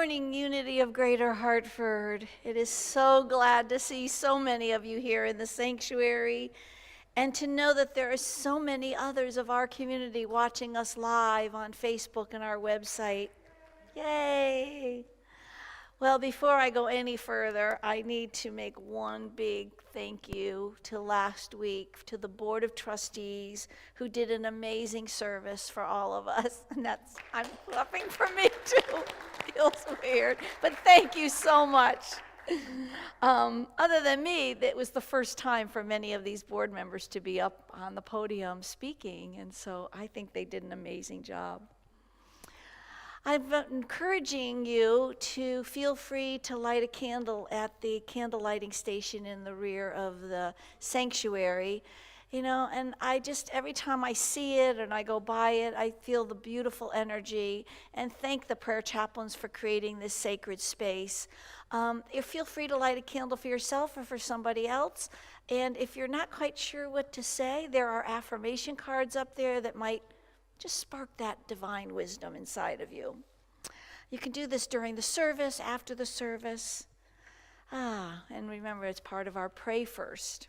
morning, Unity of Greater Hartford. It is so glad to see so many of you here in the sanctuary and to know that there are so many others of our community watching us live on Facebook and our website. Yay! Well, before I go any further, I need to make one big thank you to last week, to the Board of Trustees who did an amazing service for all of us. And I'm clapping for me too. Feels weird, but thank you so much. Other than me, it was the first time for many of these board members to be up on the podium speaking, and so I think they did an amazing job. I'm encouraging you to feel free to light a candle at the candle lighting station in the rear of the sanctuary. And every time I see it and I go by it, I feel the beautiful energy and thank the prayer chaplains for creating this sacred space. You feel free to light a candle for yourself or for somebody else. And if you're not quite sure what to say, there are affirmation cards up there that might just spark that divine wisdom inside of you. You can do this during the service, after the service. And remember, it's part of our Pray First.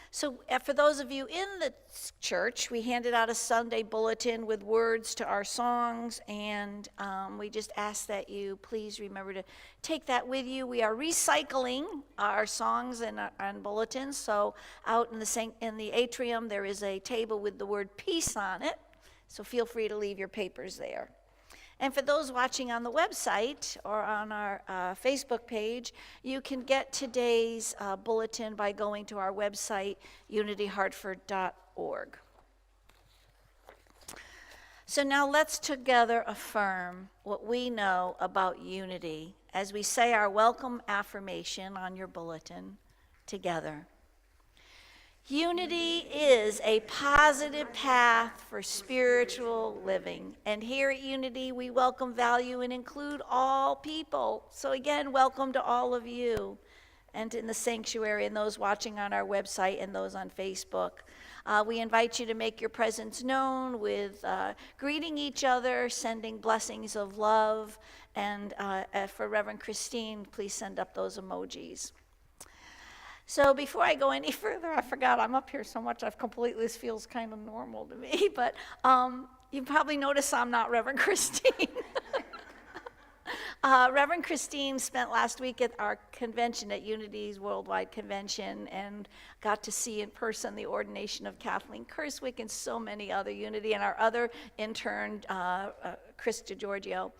So for those of you in the church, we handed out a Sunday bulletin with words to our songs, and we just ask that you please remember to take that with you. We are recycling our songs and bulletins, so out in the atrium there is a table with the word peace on it, so feel free to leave your papers there. And for those watching on the website or on our Facebook page, you can get today's bulletin by going to our website, unityhartford.org. So now let's together affirm what we know about unity as we say our welcome affirmation on your bulletin together. Unity is a positive path for spiritual living. And here at Unity, we welcome, value, and include all people. So again, welcome to all of you and in the sanctuary and those watching on our website and those on Facebook. We invite you to make your presence known with greeting each other, sending blessings of love, and for Reverend Christine, please send up those emojis. So before I go any further, I forgot I'm up here so much, this feels kind of normal to me, but you probably noticed I'm not Reverend Christine. Reverend Christine spent last week at our convention at Unity's Worldwide Convention and got to see in person the ordination of Kathleen Kerswick and so many other Unity and our other intern, Chris DiGiorgio.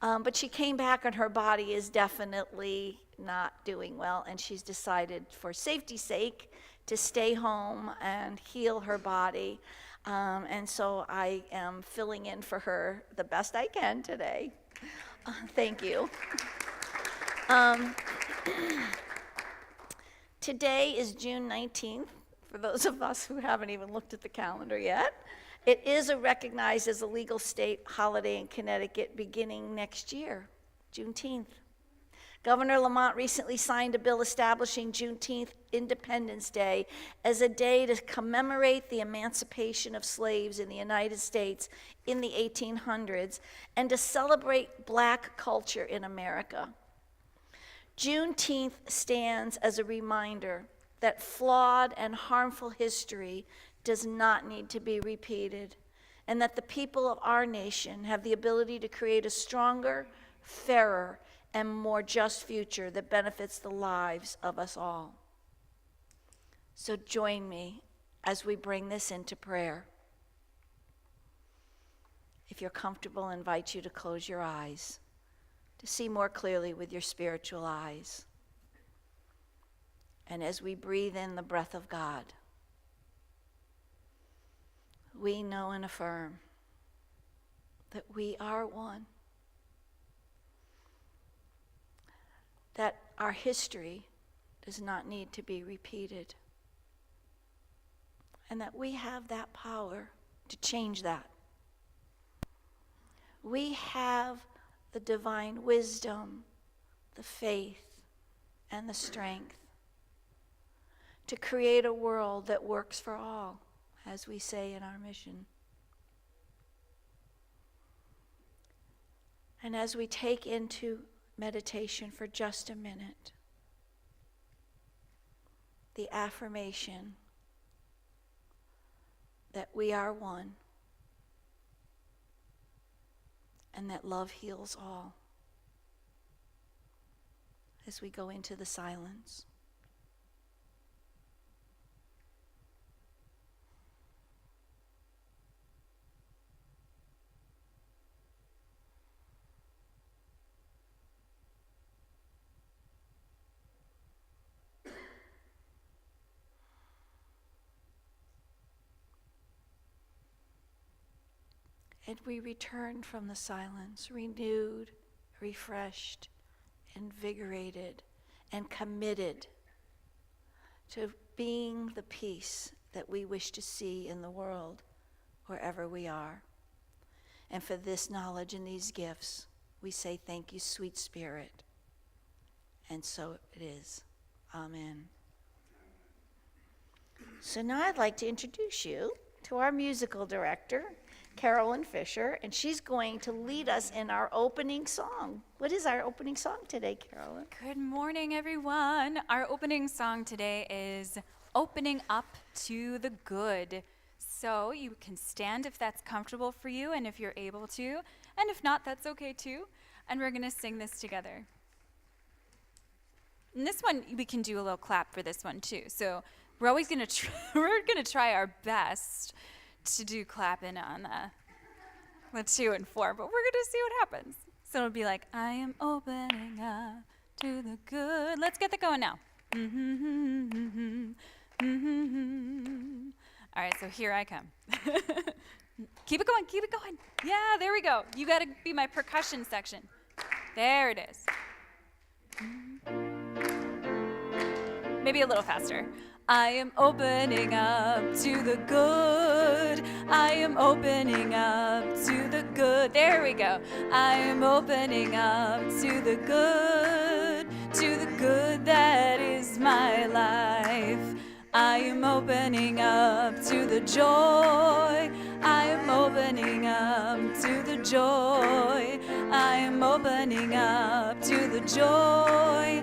But she came back and her body is definitely not doing well, and she's decided for safety's sake to stay home and heal her body. And so I am filling in for her the best I can today. Thank you. Today is June 19th, for those of us who haven't even looked at the calendar yet. It is recognized as a legal state holiday in Connecticut beginning next year, Juneteenth. Governor Lamont recently signed a bill establishing Juneteenth Independence Day as a day to commemorate the emancipation of slaves in the United States in the 1800s and to celebrate Black culture in America. Juneteenth stands as a reminder that flawed and harmful history does not need to be repeated, and that the people of our nation have the ability to create a stronger, fairer, and more just future that benefits the lives of us all. So join me as we bring this into prayer. If you're comfortable, I invite you to close your eyes to see more clearly with your spiritual eyes. And as we breathe in the breath of God, we know and affirm that we are one, that our history does not need to be repeated, and that we have that power to change that. We have the divine wisdom, the faith, and the strength to create a world that works for all, as we say in our mission. And as we take into meditation for just a minute, the affirmation that we are one and that love heals all, as we go into the silence. And we return from the silence, renewed, refreshed, invigorated, and committed to being the peace that we wish to see in the world wherever we are. And for this knowledge and these gifts, we say thank you, sweet Spirit. And so it is. Amen. So now I'd like to introduce you to our musical director, Carolyn Fisher, and she's going to lead us in our opening song. What is our opening song today, Carolyn? Good morning, everyone. Our opening song today is Opening Up to the Good. So you can stand if that's comfortable for you and if you're able to, and if not, that's okay too. And we're going to sing this together. And this one, we can do a little clap for this one too. So we're always going to we're going to try our best to do clapping on the 2 and 4, but we're going to see what happens. So it'll be like, I am opening up to the good. Let's get that going now. All right, so here I come. Keep it going, keep it going. Yeah, there we go. You got to be my percussion section. There it is. Maybe a little faster. I am opening up to the good. I am opening up to the good. There we go. I am opening up to the good that is my life. I am opening up to the joy. I am opening up to the joy. I am opening up to the joy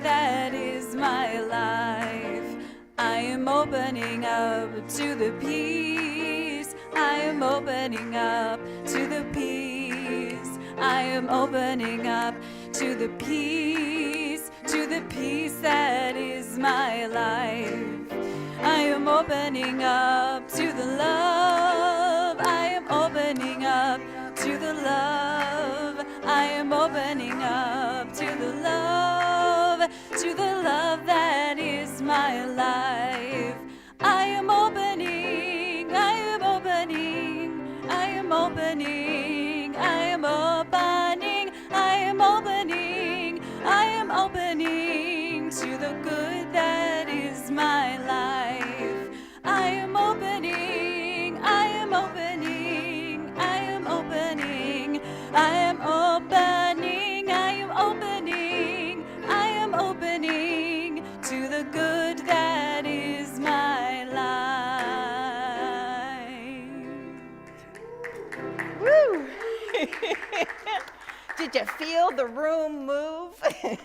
that is my life. I am opening up to the peace. I am opening up to the peace. I am opening up to the peace that is my life. I am opening up to the love. I am opening up to the love. I am opening up to the love that is my life. I am opening, I am opening, I am opening, I am opening, I am opening, I am opening to the good that is my life. I am opening, I am opening, I am opening, I am opening, I am opening, I am opening to the good that is my life. Woo! Did you feel the room move? I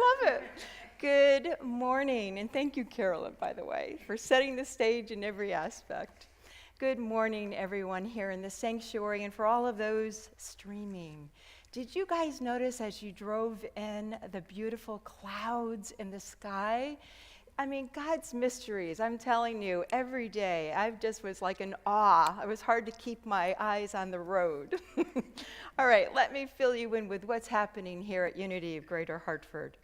love it. Good morning, and thank you, Carolyn, by the way, for setting the stage in every aspect. Good morning, everyone here in the sanctuary, and for all of those streaming. Did you guys notice as you drove in the beautiful clouds in the sky? I mean, God's mysteries, I'm telling you, every day, I just was like in awe. It was hard to keep my eyes on the road. All right, let me fill you in with what's happening here at Unity of Greater Hartford.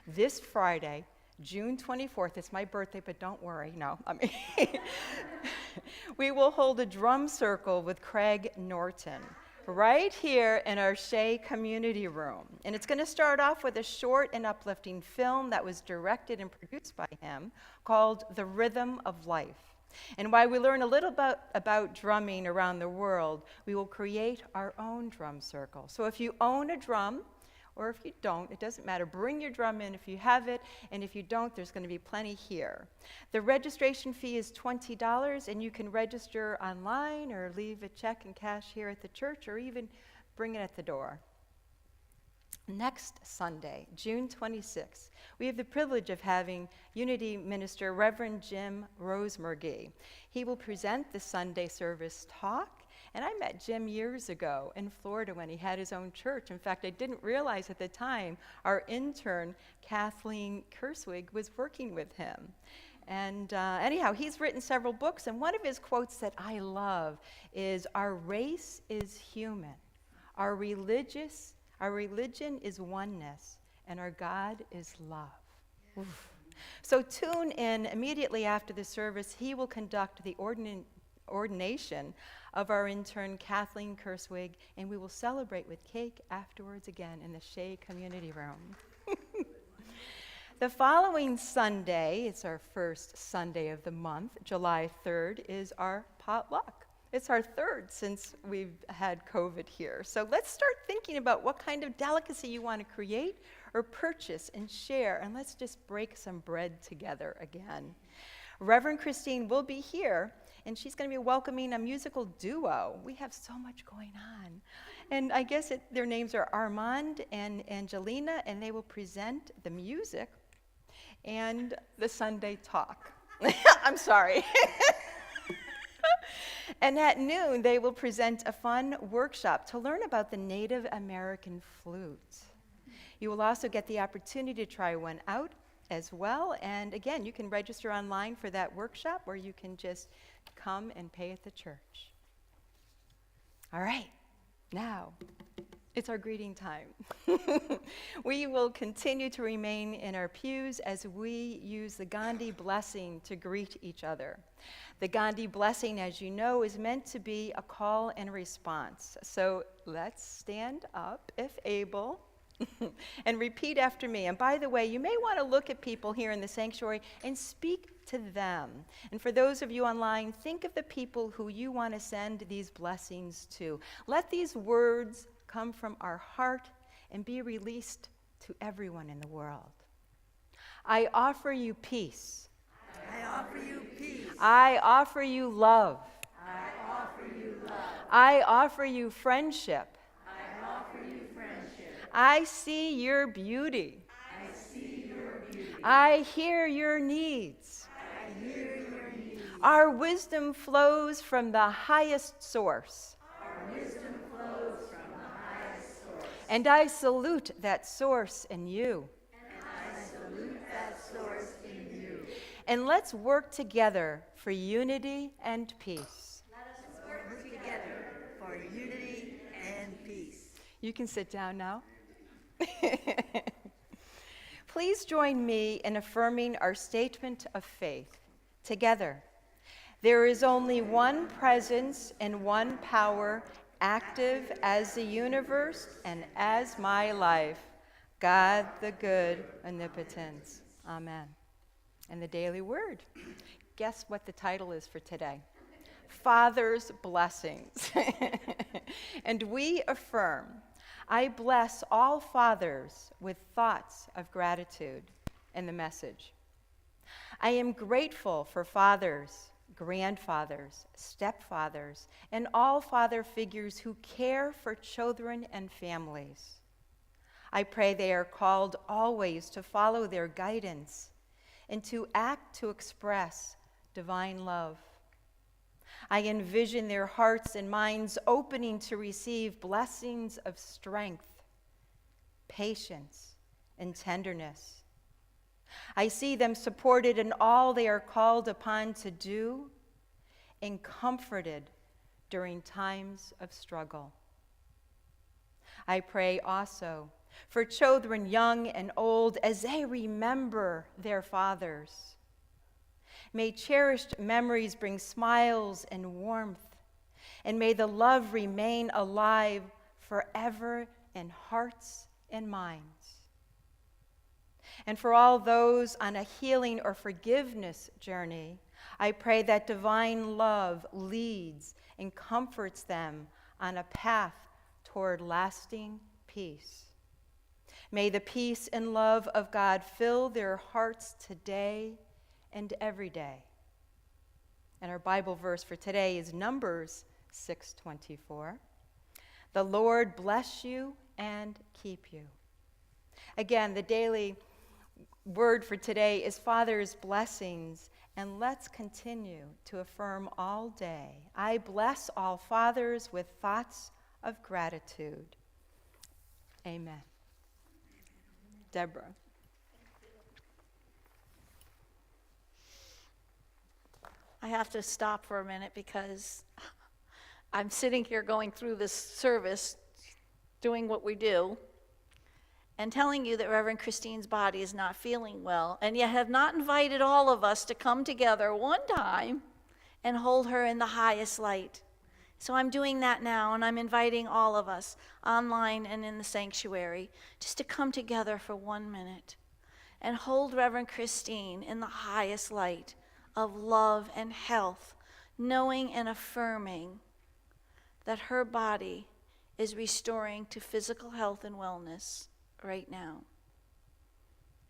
This Friday, June 24th, it's my birthday, but don't worry, we will hold a drum circle with Craig Norton right here in our Shea Community Room. And it's going to start off with a short and uplifting film that was directed and produced by him called The Rhythm of Life. And while we learn a little about drumming around the world, we will create our own drum circle. So if you own a drum, Or if you don't, it doesn't matter. Bring your drum in if you have it, and if you don't, there's going to be plenty here. The registration fee is $20, and you can register online or leave a check and cash here at the church, or even bring it at the door. Next Sunday, June 26th, we have the privilege of having Unity Minister Reverend Jim Rosemergy. He will present the Sunday service talk. And I met Jim years ago in Florida when he had his own church. In fact, I didn't realize at the time our intern, Kathleen Kerswig, was working with him. And anyhow, he's written several books, and one of his quotes that I love is, "Our race is human. Our religion is oneness, and our God is love." Oof. So tune in immediately after the service. He will conduct the ordination of our intern, Kathleen Kerswig, and we will celebrate with cake afterwards again in the Shea Community Room. The following Sunday, it's our first Sunday of the month, July 3rd, is our potluck. It's our third since we've had COVID here. So let's start thinking about what kind of delicacy you want to create or purchase and share, and let's just break some bread together again. Reverend Christine will be here, and she's going to be welcoming a musical duo. We have so much going on. And I guess their names are Armand and Angelina, and they will present the music and the Sunday talk. I'm sorry. And at noon, they will present a fun workshop to learn about the Native American flute. You will also get the opportunity to try one out as well. And again, you can register online for that workshop, or you can just come and pay at the church. All right, now it's our greeting time. We will continue to remain in our pews as we use the Gandhi blessing to greet each other. The Gandhi blessing, as you know, is meant to be a call and response. So let's stand up if able. And repeat after me. And by the way, you may want to look at people here in the sanctuary and speak to them. And for those of you online, think of the people who you want to send these blessings to. Let these words come from our heart and be released to everyone in the world. I offer you peace. I offer you peace. I offer you love. I offer you love. I offer you friendship. I offer you friendship. I see your beauty. I see your beauty. I hear your needs. I hear your needs. Our wisdom flows from the highest source. Our wisdom flows from the highest source. And I salute that source in you. And I salute that source in you. And let's work together for unity and peace. Let us work together for unity and peace. You can sit down now. Please join me in affirming our statement of faith. Together, there is only one presence and one power, active as the universe and as my life, God the good omnipotent. Amen. And the daily word. Guess what the title is for today? Father's blessings. And we affirm, I bless all fathers with thoughts of gratitude. And the message. I am grateful for fathers, grandfathers, stepfathers, and all father figures who care for children and families. I pray they are called always to follow their guidance and to act to express divine love. I envision their hearts and minds opening to receive blessings of strength, patience, and tenderness. I see them supported in all they are called upon to do and comforted during times of struggle. I pray also for children young and old as they remember their fathers. May cherished memories bring smiles and warmth, and may the love remain alive forever in hearts and minds. And for all those on a healing or forgiveness journey, I pray that divine love leads and comforts them on a path toward lasting peace. May the peace and love of God fill their hearts today and every day. And our Bible verse for today is Numbers 6:24. The Lord bless you and keep you. Again, the daily word for today is Father's blessings, and let's continue to affirm all day. I bless all fathers with thoughts of gratitude. Amen. Deborah. I have to stop for a minute because I'm sitting here going through this service, doing what we do, and telling you that Reverend Christine's body is not feeling well, and yet have not invited all of us to come together one time and hold her in the highest light. So I'm doing that now, and I'm inviting all of us, online and in the sanctuary, just to come together for 1 minute and hold Reverend Christine in the highest light of love and health, knowing and affirming that her body is restoring to physical health and wellness right now.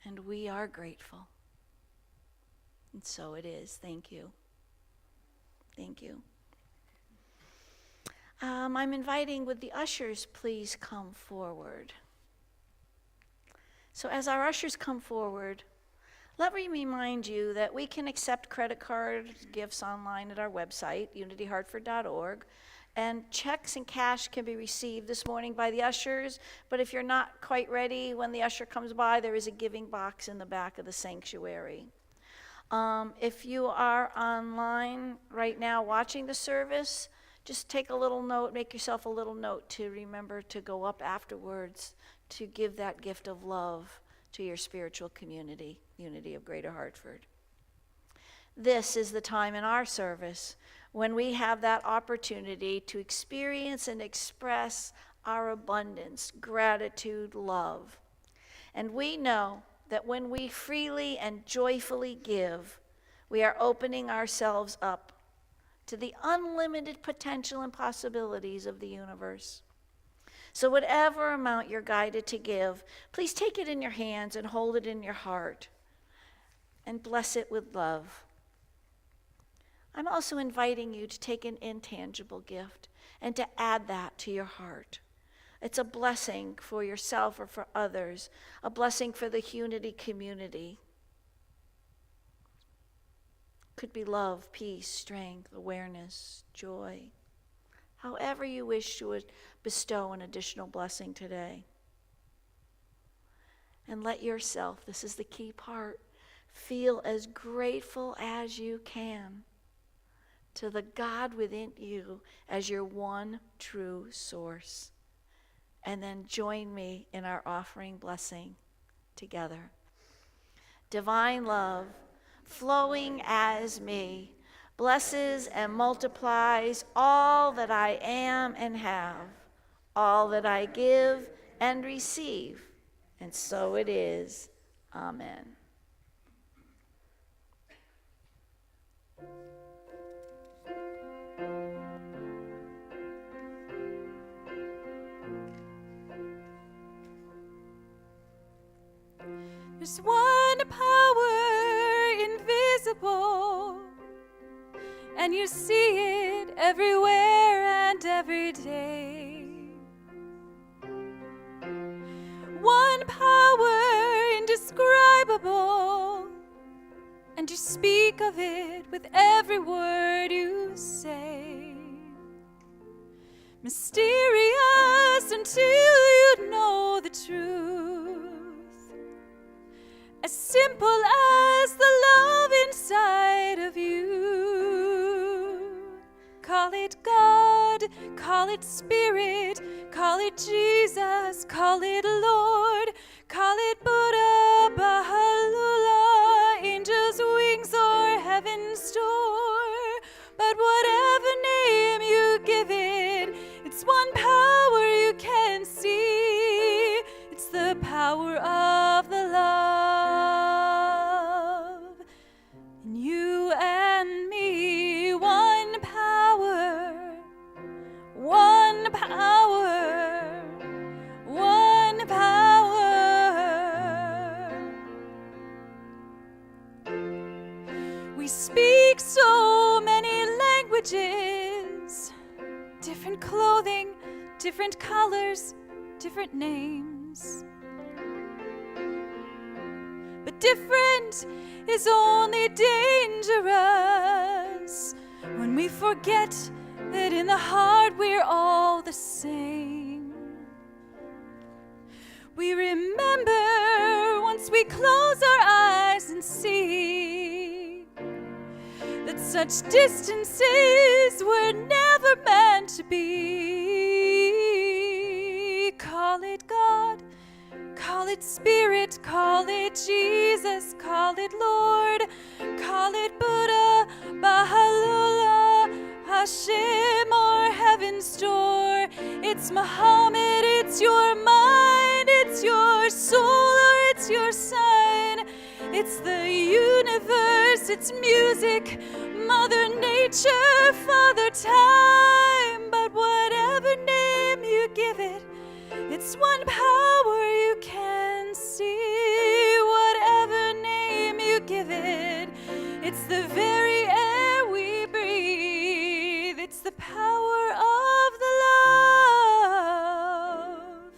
And we are grateful. And so it is. Thank you. Thank you. I'm inviting, would the ushers please come forward? So as our ushers come forward, let me remind you that we can accept credit card gifts online at our website, unityhartford.org, and checks and cash can be received this morning by the ushers, but if you're not quite ready, when the usher comes by, there is a giving box in the back of the sanctuary. If you are online right now watching the service, just take a little note, make yourself a little note to remember to go up afterwards to give that gift of love to your spiritual community, Unity of Greater Hartford. This is the time in our service when we have that opportunity to experience and express our abundance, gratitude, love. And we know that when we freely and joyfully give, we are opening ourselves up to the unlimited potential and possibilities of the universe. So whatever amount you're guided to give, please take it in your hands and hold it in your heart and bless it with love. I'm also inviting you to take an intangible gift and to add that to your heart. It's a blessing for yourself or for others, a blessing for the Unity community. Could be love, peace, strength, awareness, joy. However you wish to bestow an additional blessing today. And let yourself, this is the key part, feel as grateful as you can to the God within you as your one true source. And then join me in our offering blessing together. Divine love, flowing as me, blesses and multiplies all that I am and have, all that I give and receive. And so it is. Amen. There's one power invisible, and you see it everywhere and every day. One power indescribable, and you speak of it with every word you say. Mysterious until you know the truth. As simple as the love inside of you. Call it God, call it Spirit, call it Jesus, call it Lord, call it Buddha, Baha'u'llah, angels' wings or heaven's door. But whatever name you give it, it's one power you can see. It's the power of the love. And you and me, one power, one power, one power. We speak so many languages, different clothing, different colors, different names. But different is only dangerous when we forget that in the heart we're all the same. We remember once we close our eyes and see that such distances were never meant to be. Call it God, call it Spirit, call it Jesus, call it Lord, call it Buddha, Baha'u'llah, Hashem, or Heaven's Door. It's Muhammad, it's your mind, it's your soul, or it's your sign. It's the universe, it's music, Mother Nature, Father Time. But whatever name you give it, it's one power you can see. Whatever name you give it, it's the very air we breathe. It's the power of the love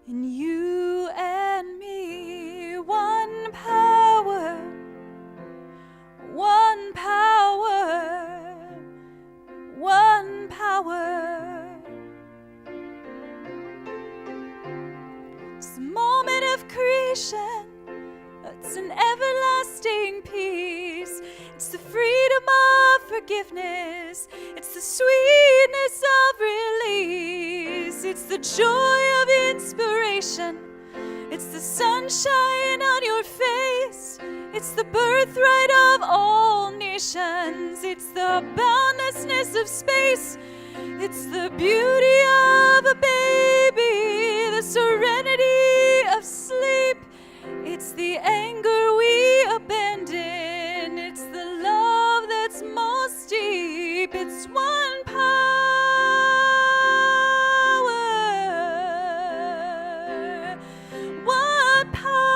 in you and me. One power, one power, one power. It's the moment of creation. It's an everlasting peace. It's the freedom of forgiveness. It's the sweetness of release. It's the joy of inspiration. It's the sunshine on your face. It's the birthright of all nations. It's the boundlessness of space. It's the beauty of a baby, the serenity of sleep. It's the anger we abandon. It's the love that's most deep. It's one power, one power.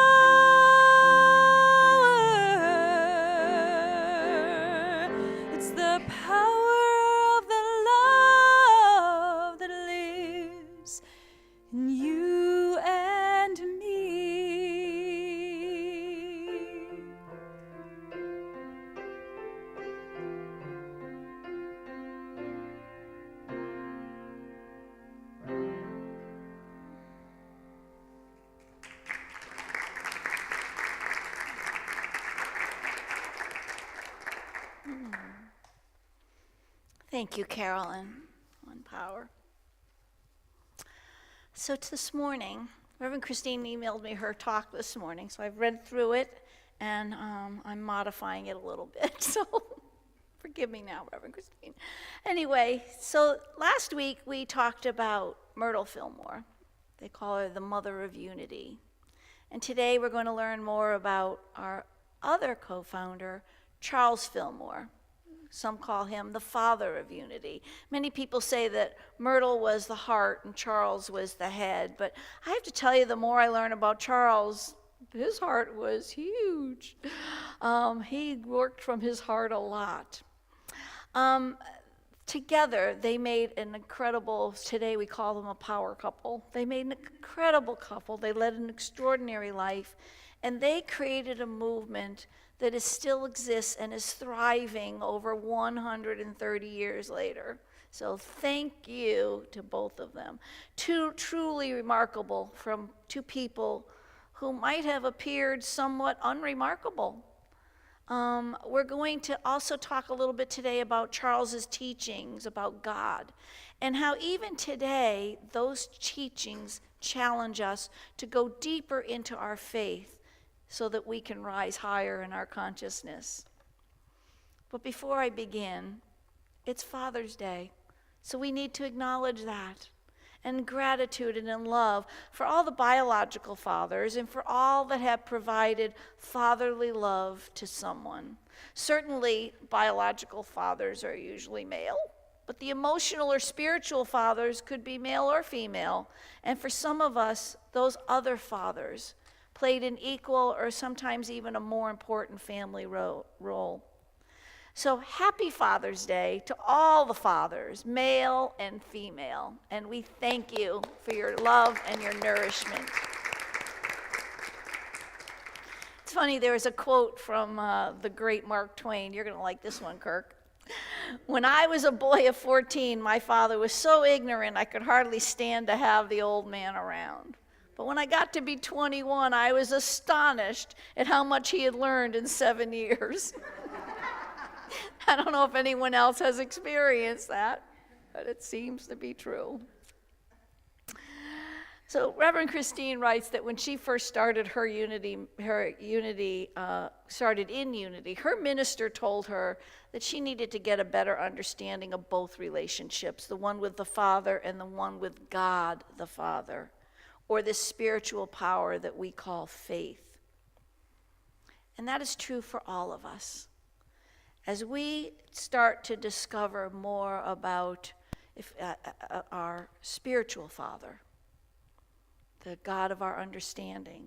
It's the power of the love that lives in you and me. Thank you, Carolyn. One power. So this morning, Reverend Christine emailed me her talk this morning, so I've read through it, and I'm modifying it a little bit, so forgive me now, Reverend Christine. Anyway, so last week we talked about Myrtle Fillmore. They call her the Mother of Unity. And today we're going to learn more about our other co-founder, Charles Fillmore. Some call him the Father of Unity. Many people say that Myrtle was the heart and Charles was the head, but I have to tell you, the more I learn about Charles, his heart was huge. He worked from his heart a lot. Together, they made an incredible, today we call them a power couple. They made an incredible couple. They led an extraordinary life, and they created a movement that still exists and is thriving over 130 years later. So thank you to both of them. Two truly remarkable from two people who might have appeared somewhat unremarkable. We're going to also talk a little bit today about Charles's teachings about God and how even today those teachings challenge us to go deeper into our faith so that we can rise higher in our consciousness. But before I begin, it's Father's Day, so we need to acknowledge that, and gratitude and in love for all the biological fathers and for all that have provided fatherly love to someone. Certainly, biological fathers are usually male, but the emotional or spiritual fathers could be male or female, and for some of us, those other fathers played an equal or sometimes even a more important family role. So happy Father's Day to all the fathers, male and female, and we thank you for your love and your nourishment. It's funny, there was a quote from the great Mark Twain. You're going to like this one, Kirk. When I was a boy of 14, my father was so ignorant I could hardly stand to have the old man around. But when I got to be 21, I was astonished at how much he had learned in 7 years. I don't know if anyone else has experienced that, but it seems to be true. So Reverend Christine writes that when she first started her minister told her that she needed to get a better understanding of both relationships, the one with the Father and the one with God the Father, or this spiritual power that we call faith. And that is true for all of us. As we start to discover more about our spiritual Father, the God of our understanding,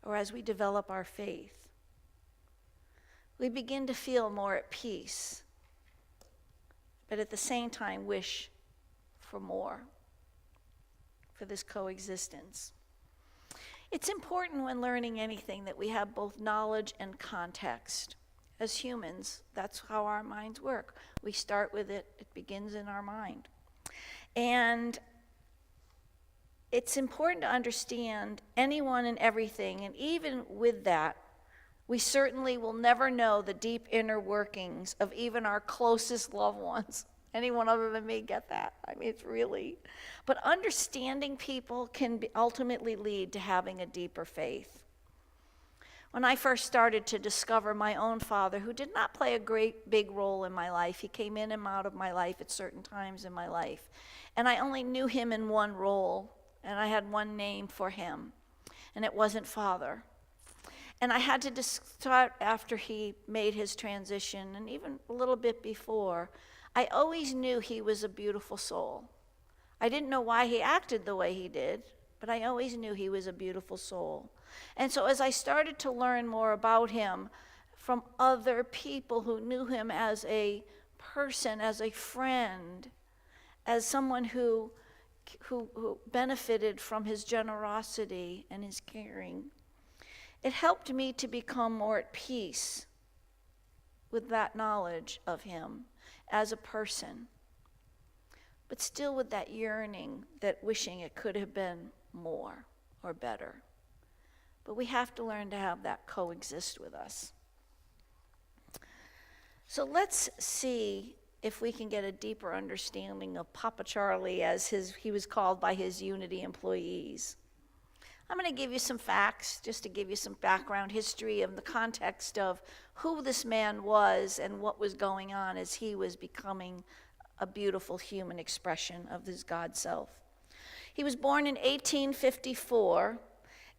or as we develop our faith, we begin to feel more at peace, but at the same time wish for more, for this coexistence. It's important when learning anything that we have both knowledge and context. As humans, that's how our minds work. We start with it, it begins in our mind. And it's important to understand anyone and everything, and even with that, we certainly will never know the deep inner workings of even our closest loved ones. Anyone other than me get that? I mean, it's really, but understanding people can ultimately lead to having a deeper faith. When I first started to discover my own father, who did not play a great big role in my life, he came in and out of my life at certain times in my life, and I only knew him in one role, and I had one name for him, and it wasn't Father. And I had to start after he made his transition, and even a little bit before, I always knew he was a beautiful soul. I didn't know why he acted the way he did, but I always knew he was a beautiful soul. And so as I started to learn more about him from other people who knew him as a person, as a friend, as someone who benefited from his generosity and his caring, it helped me to become more at peace with that knowledge of him as a person, but still with that yearning, that wishing it could have been more or better. But we have to learn to have that coexist with us. So let's see if we can get a deeper understanding of Papa Charlie as he was called by his Unity employees. I'm going to give you some facts, just to give you some background history of the context of who this man was and what was going on as he was becoming a beautiful human expression of his God self. He was born in 1854,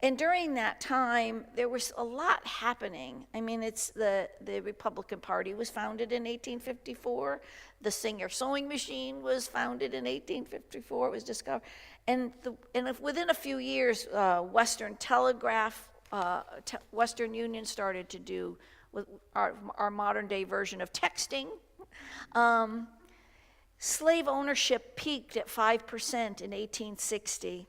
and during that time, there was a lot happening. I mean, it's the Republican Party was founded in 1854. The Singer sewing machine was founded in 1854. It was discovered. And within a few years, Western Telegraph, Western Union started to do with our modern day version of texting. Slave ownership peaked at 5% in 1860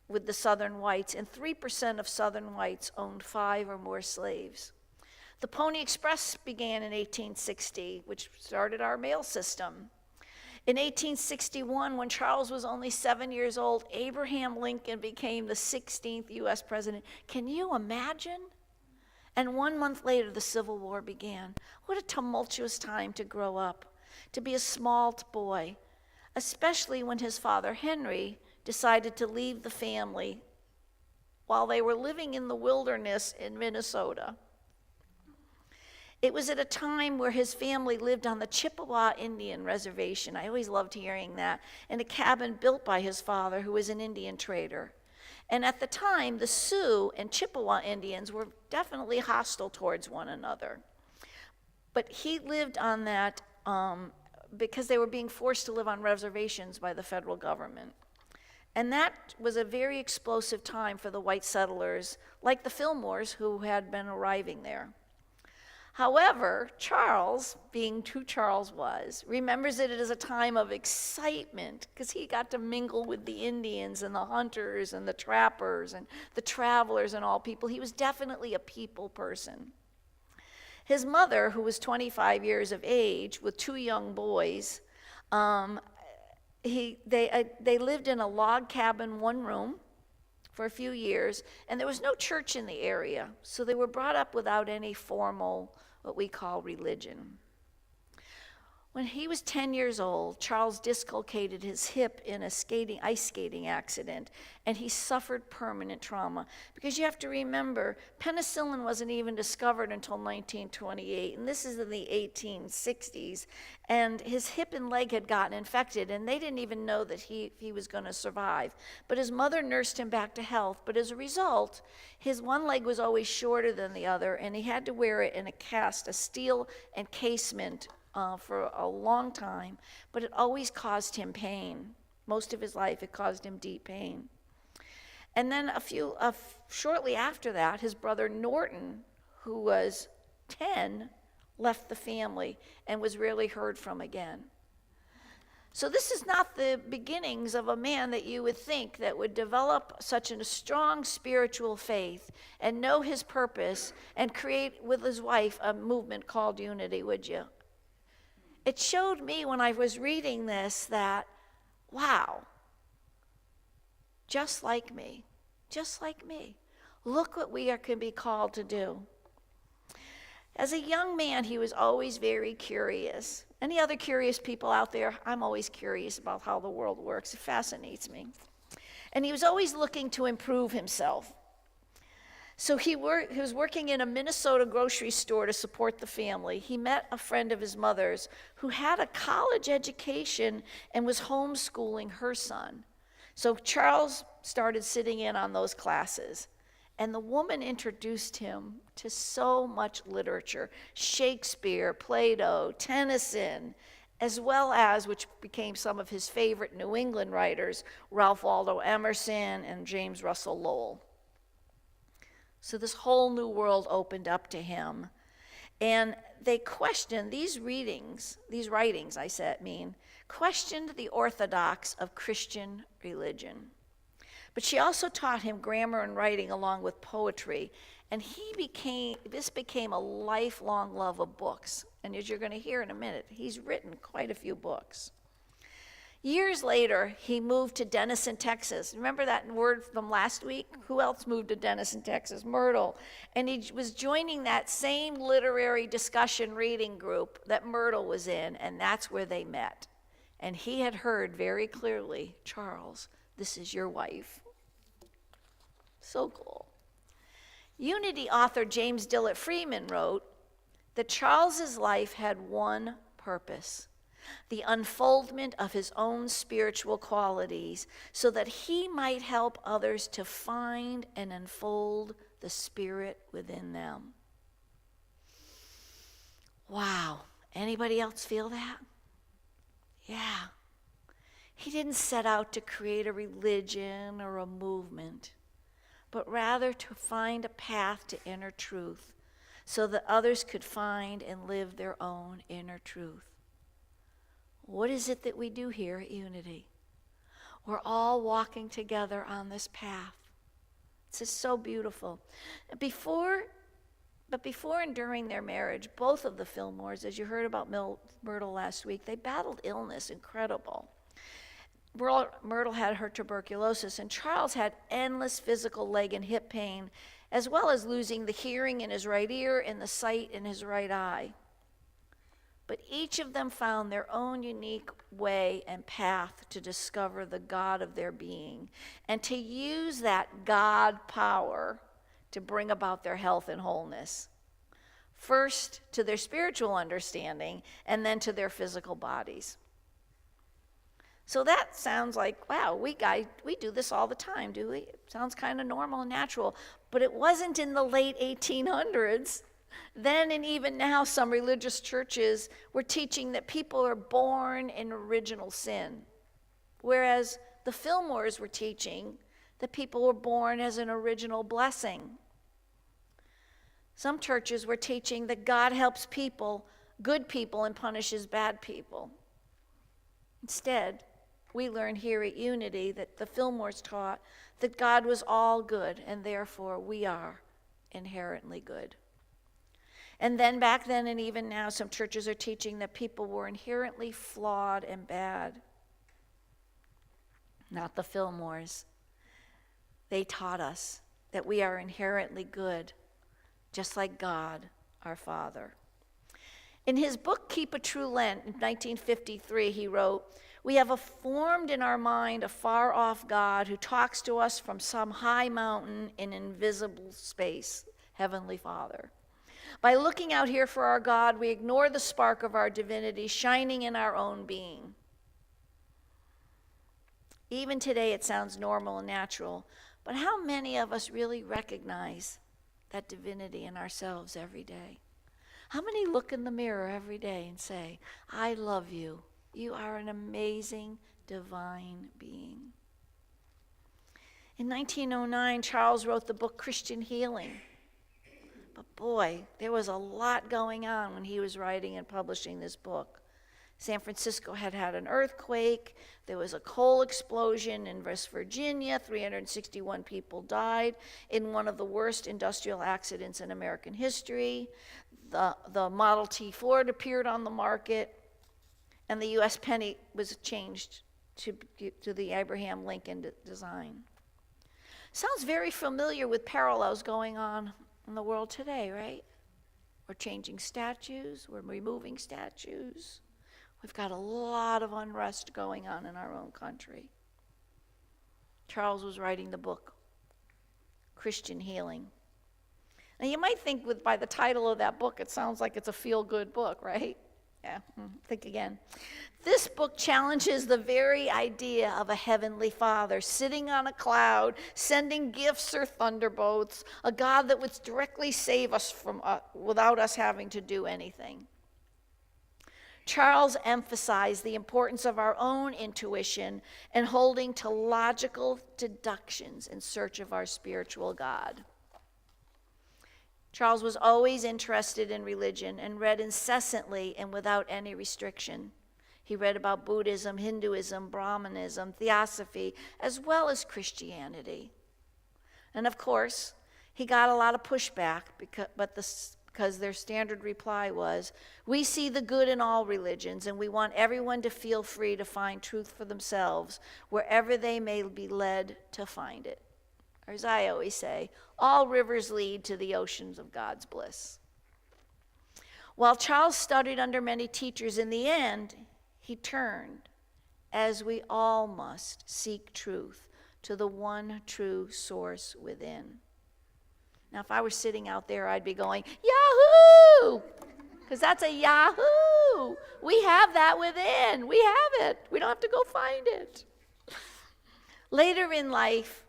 with the Southern whites, and 3% of Southern whites owned 5 or more slaves. The Pony Express began in 1860, which started our mail system. In 1861, when Charles was only 7 years old, Abraham Lincoln became the 16th U.S. president. Can you imagine? And 1 month later, the Civil War began. What a tumultuous time to grow up, to be a small boy, especially when his father, Henry, decided to leave the family while they were living in the wilderness in Minnesota. It was at a time where his family lived on the Chippewa Indian Reservation. I always loved hearing that, in a cabin built by his father, who was an Indian trader. And at the time, the Sioux and Chippewa Indians were definitely hostile towards one another. But he lived on that because they were being forced to live on reservations by the federal government. And that was a very explosive time for the white settlers, like the Fillmores, who had been arriving there. However, Charles, being who Charles was, remembers it as a time of excitement because he got to mingle with the Indians and the hunters and the trappers and the travelers and all people. He was definitely a people person. His mother, who was 25 years of age with two young boys, they lived in a log cabin, one room, for a few years, and there was no church in the area, so they were brought up without any formal, what we call religion. When he was 10 years old, Charles dislocated his hip in a ice skating accident, and he suffered permanent trauma. Because you have to remember, penicillin wasn't even discovered until 1928, and this is in the 1860s, and his hip and leg had gotten infected, and they didn't even know that he was going to survive. But his mother nursed him back to health, but as a result, his one leg was always shorter than the other, and he had to wear it in a steel encasement for a long time, but it always caused him pain. Most of his life, it caused him deep pain. And then shortly after that, his brother Norton, who was 10, left the family and was rarely heard from again. So this is not the beginnings of a man that you would think that would develop such a strong spiritual faith and know his purpose and create with his wife a movement called Unity, would you? It showed me when I was reading this that, wow, just like me, look what we can be called to do. As a young man, he was always very curious. Any other curious people out there? I'm always curious about how the world works. It fascinates me. And he was always looking to improve himself. So he was working in a Minnesota grocery store to support the family. He met a friend of his mother's who had a college education and was homeschooling her son. So Charles started sitting in on those classes. And the woman introduced him to so much literature, Shakespeare, Plato, Tennyson, as well as, which became some of his favorite New England writers, Ralph Waldo Emerson and James Russell Lowell. So this whole new world opened up to him. And they questioned these writings, questioned the orthodox of Christian religion. But she also taught him grammar and writing along with poetry. And this became a lifelong love of books. And as you're going to hear in a minute, he's written quite a few books. Years later, he moved to Denison, Texas. Remember that word from last week? Who else moved to Denison, Texas? Myrtle. And he was joining that same literary discussion reading group that Myrtle was in, and that's where they met. And he had heard very clearly, Charles, this is your wife. So cool. Unity author James Dillett Freeman wrote that Charles's life had one purpose: the unfoldment of his own spiritual qualities, so that he might help others to find and unfold the Spirit within them. Wow. Anybody else feel that? Yeah. He didn't set out to create a religion or a movement, but rather to find a path to inner truth so that others could find and live their own inner truth. What is it that we do here at Unity? We're all walking together on this path. It's just so beautiful. Before and during their marriage, both of the Fillmores, as you heard about Myrtle last week, they battled illness, incredible. Myrtle had her tuberculosis, and Charles had endless physical leg and hip pain, as well as losing the hearing in his right ear and the sight in his right eye. But each of them found their own unique way and path to discover the God of their being and to use that God power to bring about their health and wholeness. First to their spiritual understanding and then to their physical bodies. So that sounds like, wow, we do this all the time, do we? It sounds kind of normal and natural. But it wasn't in the late 1800s. Then and even now, some religious churches were teaching that people are born in original sin, whereas the Fillmores were teaching that people were born as an original blessing. Some churches were teaching that God helps people, good people, and punishes bad people. Instead, we learn here at Unity that the Fillmores taught that God was all good, and therefore we are inherently good. And then back then and even now, some churches are teaching that people were inherently flawed and bad. Not the Fillmores. They taught us that we are inherently good, just like God, our Father. In his book, Keep a True Lent, in 1953, he wrote, "We have formed in our mind a far-off God who talks to us from some high mountain in invisible space, Heavenly Father. By looking out here for our God, we ignore the spark of our divinity shining in our own being." Even today, it sounds normal and natural, but how many of us really recognize that divinity in ourselves every day? How many look in the mirror every day and say, "I love you. You are an amazing, divine being"? In 1909, Charles wrote the book Christian Healing. But boy, there was a lot going on when he was writing and publishing this book. San Francisco had had an earthquake. There was a coal explosion in West Virginia. 361 people died in one of the worst industrial accidents in American history. The Model T Ford appeared on the market, and the U.S. penny was changed to the Abraham Lincoln design. Sounds very familiar with parallels going on in the world today, right? We're changing statues. We're removing statues. We've got a lot of unrest going on in our own country. Charles was writing the book, Christian Healing. Now you might think by the title of that book, it sounds like it's a feel-good book, right? Yeah, think again. This book challenges the very idea of a heavenly Father sitting on a cloud, sending gifts or thunderbolts, a God that would directly save us from without us having to do anything. Charles emphasized the importance of our own intuition and holding to logical deductions in search of our spiritual God. Charles was always interested in religion and read incessantly and without any restriction. He read about Buddhism, Hinduism, Brahmanism, Theosophy, as well as Christianity. And of course, he got a lot of pushback because their standard reply was, "We see the good in all religions, and we want everyone to feel free to find truth for themselves, wherever they may be led to find it." Or as I always say, all rivers lead to the oceans of God's bliss. While Charles studied under many teachers, in the end, he turned, as we all must, seek truth to the one true source within. Now, if I were sitting out there, I'd be going, "Yahoo!" Because that's a Yahoo! We have that within. We have it. We don't have to go find it. Later in life,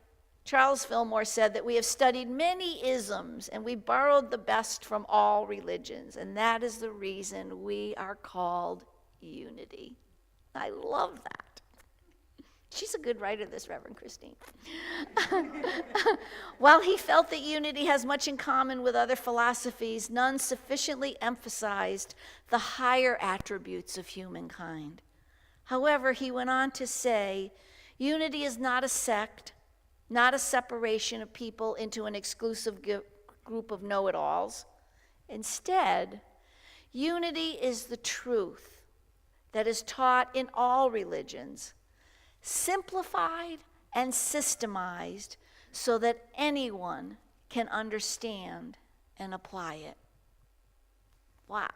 Charles Fillmore said that we have studied many isms and we borrowed the best from all religions, and that is the reason we are called Unity. I love that. She's a good writer, this Reverend Christine. While he felt that unity has much in common with other philosophies, none sufficiently emphasized the higher attributes of humankind. However, he went on to say, unity is not a sect, not a separation of people into an exclusive group of know-it-alls. Instead, unity is the truth that is taught in all religions, simplified and systemized so that anyone can understand and apply it. Wow.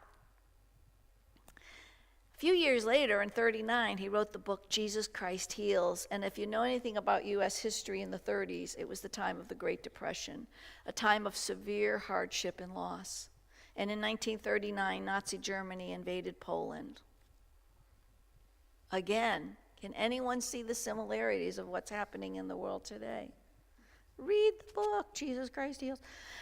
A few years later, in 1939, he wrote the book Jesus Christ Heals. And if you know anything about U.S. history in the 1930s, it was the time of the Great Depression, a time of severe hardship and loss. And in 1939, Nazi Germany invaded Poland. Again, can anyone see the similarities of what's happening in the world today? Read the book, Jesus Christ Heals.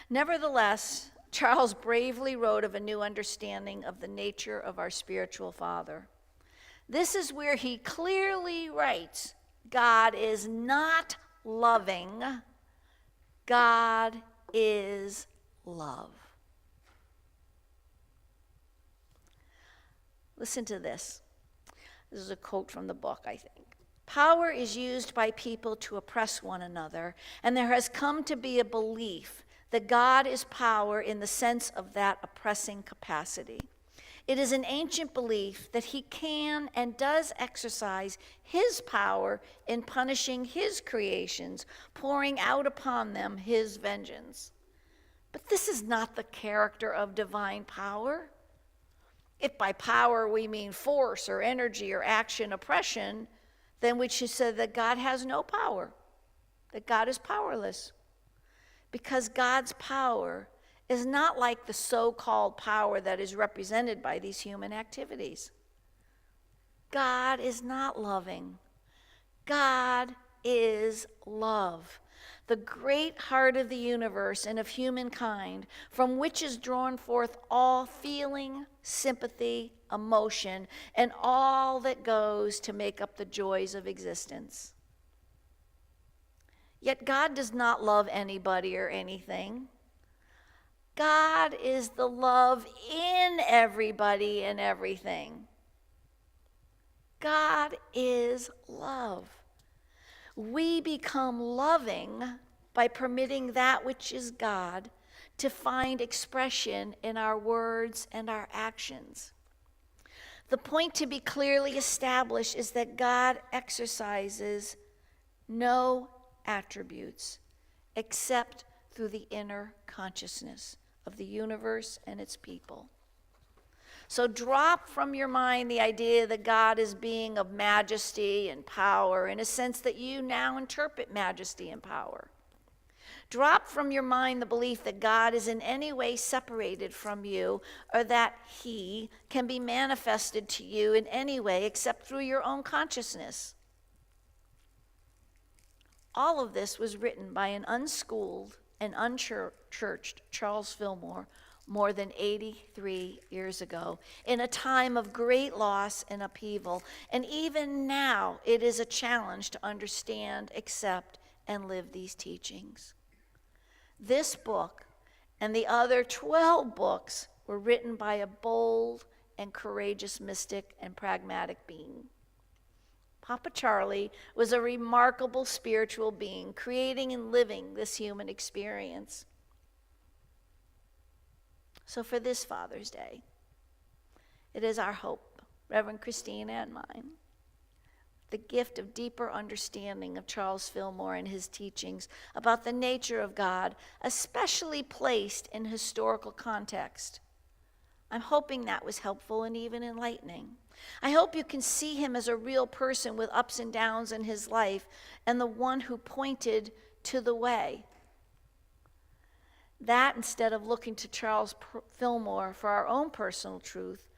Nevertheless, Charles bravely wrote of a new understanding of the nature of our spiritual Father. This is where he clearly writes, God is not loving, God is love. Listen to this. This is a quote from the book, I think. Power is used by people to oppress one another, and there has come to be a belief that God is power in the sense of that oppressing capacity. It is an ancient belief that he can and does exercise his power in punishing his creations, pouring out upon them his vengeance. But this is not the character of divine power. If by power we mean force or energy or action, oppression, then we should say that God has no power, that God is powerless. Because God's power is not like the so-called power that is represented by these human activities. God is not loving. God is love, the great heart of the universe and of humankind, from which is drawn forth all feeling, sympathy, emotion, and all that goes to make up the joys of existence. Yet God does not love anybody or anything. God is the love in everybody and everything. God is love. We become loving by permitting that which is God to find expression in our words and our actions. The point to be clearly established is that God exercises no attributes except through the inner consciousness of the universe and its people. So drop from your mind the idea that God is being of majesty and power in a sense that you now interpret majesty and power. Drop from your mind the belief that God is in any way separated from you or that he can be manifested to you in any way except through your own consciousness. All of this was written by an unschooled and unchurched Charles Fillmore more than 83 years ago, in a time of great loss and upheaval. And even now, it is a challenge to understand, accept, and live these teachings. This book and the other 12 books were written by a bold and courageous mystic and pragmatic being. Papa Charlie was a remarkable spiritual being, creating and living this human experience. So for this Father's Day, it is our hope, Reverend Christina and mine, the gift of deeper understanding of Charles Fillmore and his teachings about the nature of God, especially placed in historical context. I'm hoping that was helpful and even enlightening. I hope you can see him as a real person with ups and downs in his life and the one who pointed to the way. That instead of looking to Charles Fillmore for our own personal truth,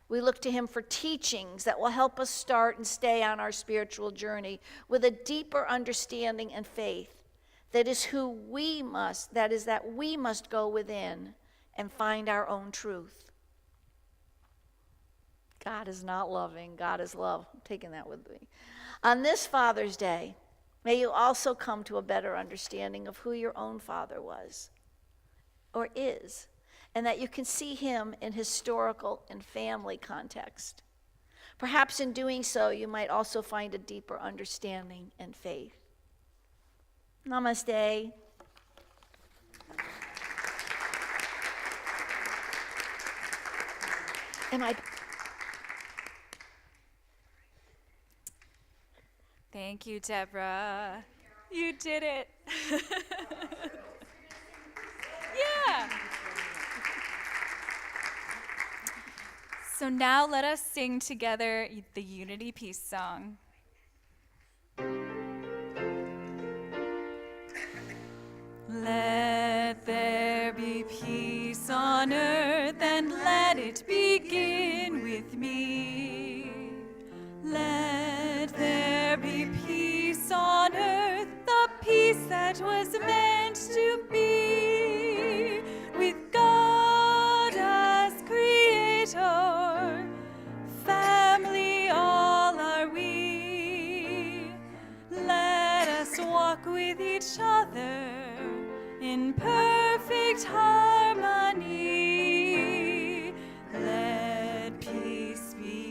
we look to him for teachings that will help us start and stay on our spiritual journey with a deeper understanding and faith. That we must go within and find our own truth. God is not loving, God is love. I'm taking that with me. On this Father's Day, may you also come to a better understanding of who your own father was or is, and that you can see him in historical and family context. Perhaps in doing so, you might also find a deeper understanding and faith. Namaste. Thank you, Deborah. You did it. Yeah. So now let us sing together the Unity Peace song. Let there be peace on earth, and let it begin with me. Let there be peace on earth, the peace that was meant to be, with God as creator, family all are we. Let us walk with each other in perfect harmony. Let peace be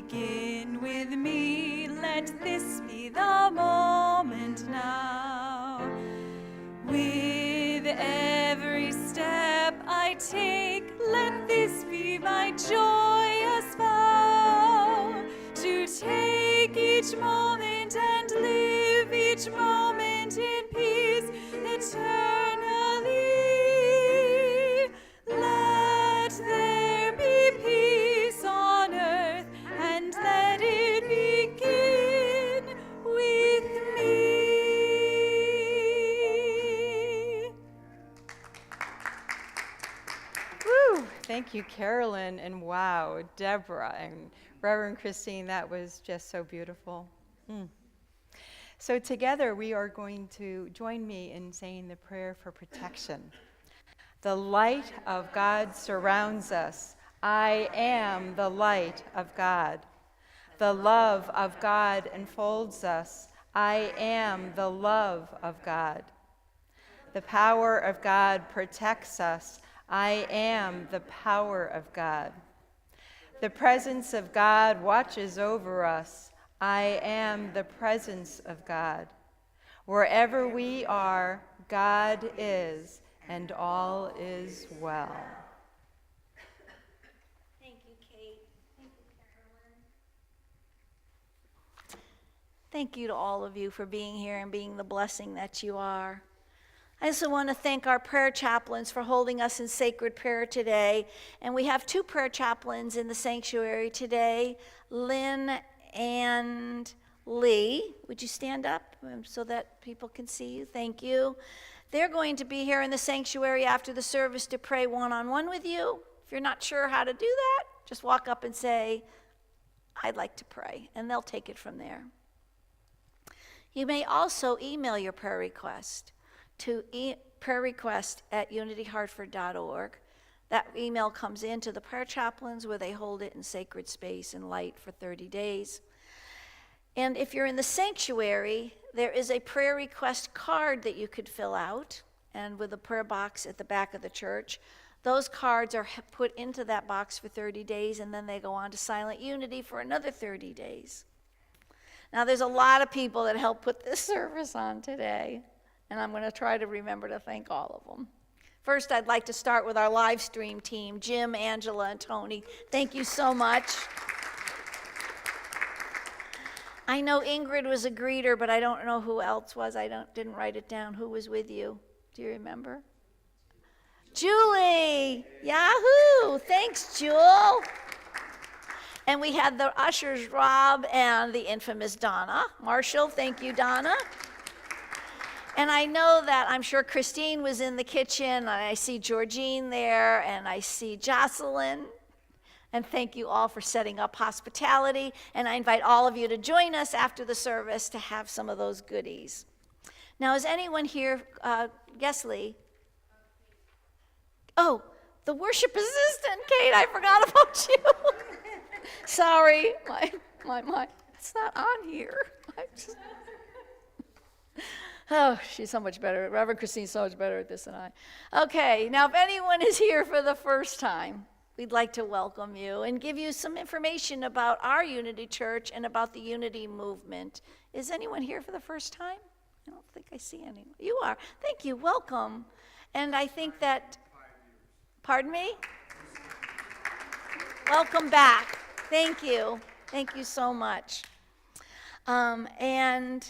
Thank you, Carolyn, and wow, Deborah and Reverend Christine, that was just so beautiful. So together we are going to join me in saying the prayer for protection. The light of God surrounds us. I am the light of God. The love of God enfolds us. I am the love of God. The power of God protects us. I am the power of God. The presence of God watches over us. I am the presence of God. Wherever we are, God is, and all is well. Thank you, Kate. Thank you, Carolyn. Thank you to all of you for being here and being the blessing that you are. I also want to thank our prayer chaplains for holding us in sacred prayer today. And we have 2 prayer chaplains in the sanctuary today, Lynn and Lee. Would you stand up so that people can see you? Thank you. They're going to be here in the sanctuary after the service to pray one-on-one with you. If you're not sure how to do that, just walk up and say, I'd like to pray, and they'll take it from there. You may also email your prayer request to prayerrequest@unityhartford.org. That email comes into the prayer chaplains where they hold it in sacred space and light for 30 days. And if you're in the sanctuary, there is a prayer request card that you could fill out, and with a prayer box at the back of the church. Those cards are put into that box for 30 days, and then they go on to Silent Unity for another 30 days. Now, there's a lot of people that helped put this service on today, and I'm going to try to remember to thank all of them. First, I'd like to start with our live stream team, Jim, Angela, and Tony. Thank you so much. I know Ingrid was a greeter, but I don't know who else was. Didn't write it down. Who was with you? Do you remember? Julie! Yahoo! Thanks, Jewel. And we had the ushers, Rob, and the infamous Donna. Marshall, thank you, Donna. And I know that I'm sure Christine was in the kitchen, and I see Georgine there, and I see Jocelyn. And thank you all for setting up hospitality. And I invite all of you to join us after the service to have some of those goodies. Now, is anyone here, yes, Lee? Oh, the worship assistant, Kate, I forgot about you. Sorry, my, it's not on here. Oh, she's so much better. Reverend Christine's so much better at this than I. Okay, now if anyone is here for the first time, we'd like to welcome you and give you some information about our Unity Church and about the Unity movement. Is anyone here for the first time? I don't think I see anyone. You are. Thank you. Welcome. And I think that, pardon me? Welcome back. Thank you. Thank you so much. And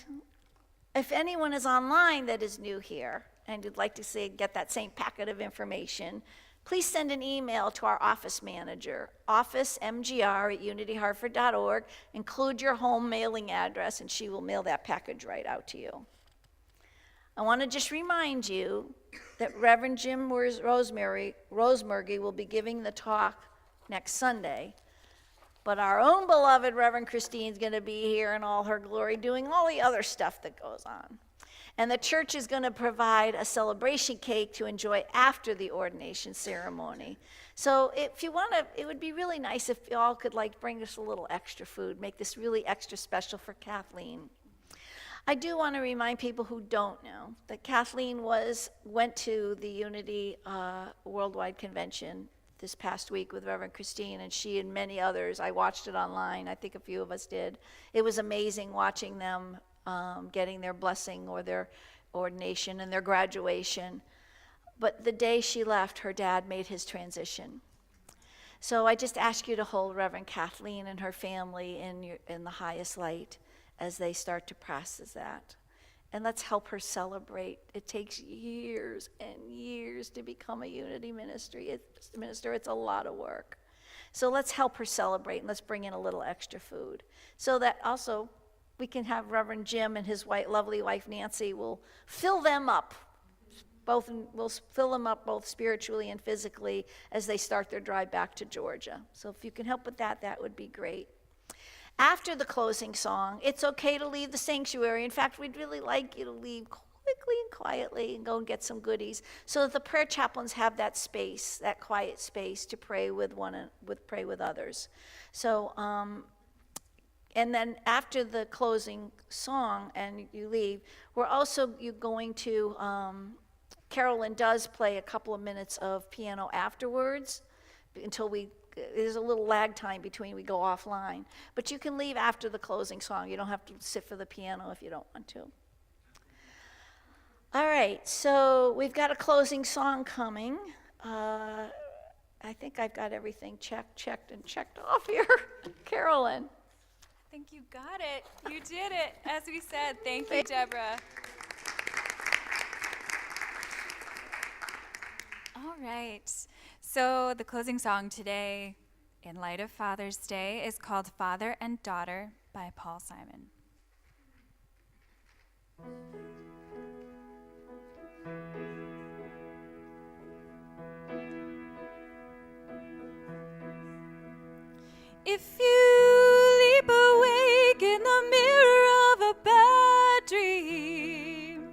if anyone is online that is new here and you'd like to get that same packet of information, please send an email to our office manager, officemgr@unityhartford.org. Include your home mailing address, and she will mail that package right out to you. I want to just remind you that Reverend Jim Rosemurgy will be giving the talk next Sunday, but our own beloved Reverend Christine's going to be here in all her glory doing all the other stuff that goes on. And the church is going to provide a celebration cake to enjoy after the ordination ceremony. So if you want to, it would be really nice if you all could bring us a little extra food, make this really extra special for Kathleen. I do want to remind people who don't know that Kathleen went to the Unity Worldwide Convention this past week with Reverend Christine, and she and many others. I watched it online. I think a few of us did. It was amazing watching them getting their blessing or their ordination and their graduation. But the day she left, her dad made his transition. So I just ask you to hold Reverend Kathleen and her family in the highest light as they start to process that. And let's help her celebrate. It takes years and years to become a Unity minister. It's a lot of work. So let's help her celebrate, and let's bring in a little extra food. So that also we can have Reverend Jim and his lovely wife Nancy will fill them up we'll fill them up both spiritually and physically as they start their drive back to Georgia. So if you can help with that, that would be great. After the closing song, it's okay to leave the sanctuary. In fact, we'd really like you to leave quickly and quietly and go and get some goodies so that the prayer chaplains have that space, that quiet space to pray with pray with others. So, and then after the closing song and you leave, we're also going to, Carolyn does play a couple of minutes of piano afterwards until there's a little lag time between we go offline. But you can leave after the closing song. You don't have to sit for the piano if you don't want to. All right, so we've got a closing song coming. I think I've got everything checked off here. Carolyn. I think you got it. You did it. As we said, thank you, Deborah. All right. So the closing song today, in light of Father's Day, is called Father and Daughter by Paul Simon. If you leap awake in the mirror of a bad dream,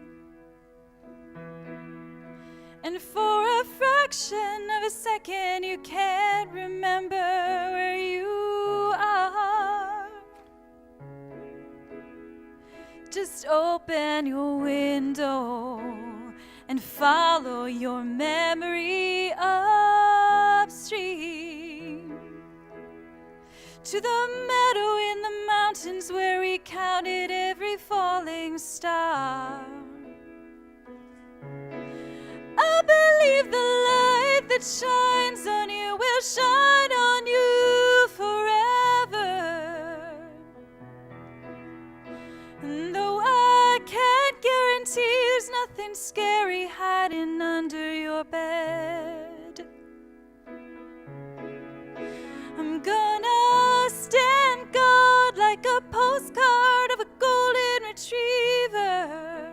and for a fraction of a second you can't remember where you are, just open your window and follow your memory upstream to the meadow in the mountains where we counted every falling star. I believe the light that shines on you will shine on you forever. And though I can't guarantee there's nothing scary hiding under your bed, I'm gonna stand guard like a postcard of a golden retriever,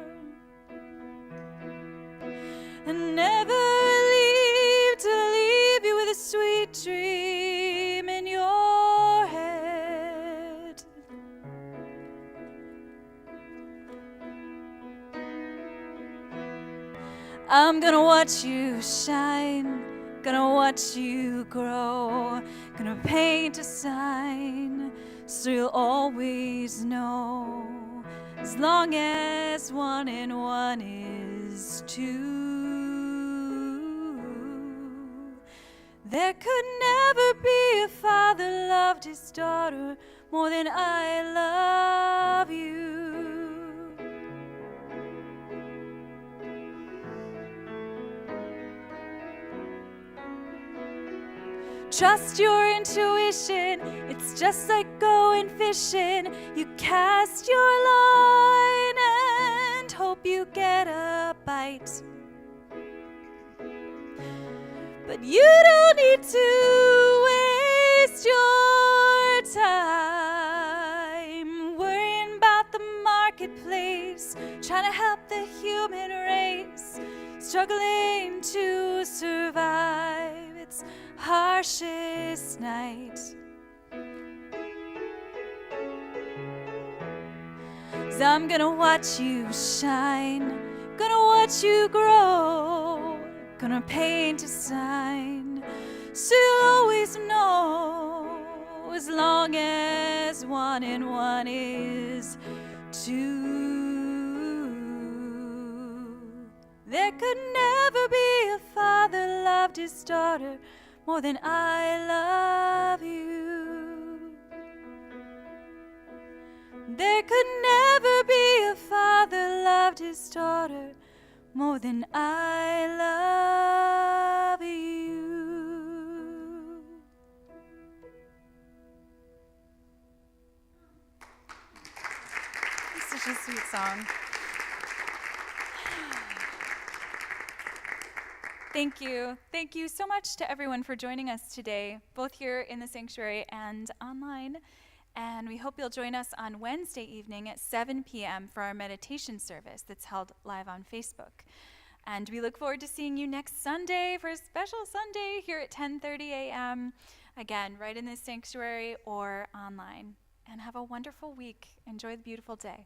and never leave to leave you with a sweet dream in your head. I'm gonna watch you shine, gonna watch you grow, gonna paint a sign so you'll always know, as long as 1 and 1 is 2. There could never be a father loved his daughter more than I love you. Trust your intuition, it's just like going fishing. You cast your line and hope you get a bite. But you don't need to waste your time worrying about the marketplace, trying to help the human race, struggling to survive its harshest night. 'Cause I'm gonna watch you shine, gonna watch you grow, gonna paint a sign so you'll always know, as long as 1 and 1 is 2. There could never be a father loved his daughter more than I love you. There could never be a father loved his daughter more than I love you. It's such a sweet song. Thank you. Thank you so much to everyone for joining us today, both here in the sanctuary and online. And we hope you'll join us on Wednesday evening at 7 p.m. for our meditation service that's held live on Facebook. And we look forward to seeing you next Sunday for a special Sunday here at 10:30 a.m. Again, right in this sanctuary or online. And have a wonderful week. Enjoy the beautiful day.